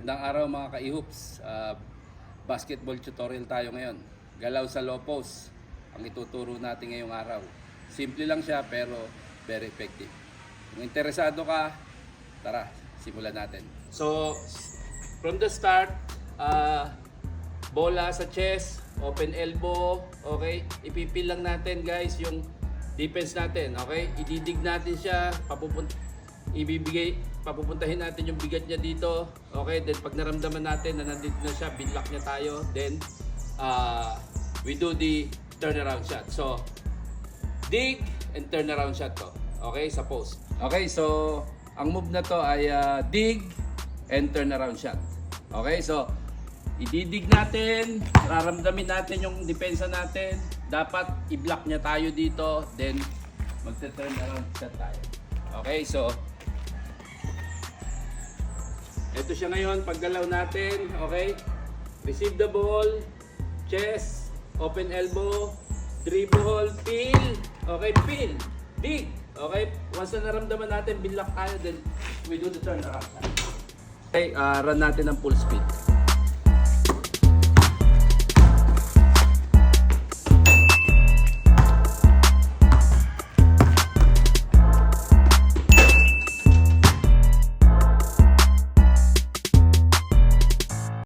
Magandang araw mga ka-ihoops. Basketball tutorial tayo ngayon. Galaw sa low post ang ituturo natin ngayong araw. Simple lang siya pero very effective. Kung interesado ka, tara, simulan natin. So, from the start, bola sa chest, open elbow, okay? Ipipil lang natin guys yung defense natin, okay? Ididig natin siya, papupuntahin natin yung bigat niya dito, okay? Then pag naramdaman natin na nandito na siya, binlock niya tayo, then we do the turnaround shot. So, dig and turnaround shot to, okay? Sa post. Okay, so ang move na to ay dig and turnaround shot. Okay, so ididig natin, raramdamin natin yung depensa natin. Dapat i-block niya tayo dito, then magte-turn around shot tayo. Okay, so ito siya ngayon, paggalaw natin, okay? Receive the ball, chest, open elbow, dribble, peel, okay, peel, dig, okay? Once na naramdaman natin, binlock tayo, then we do the turn around. Okay, run natin ng full speed.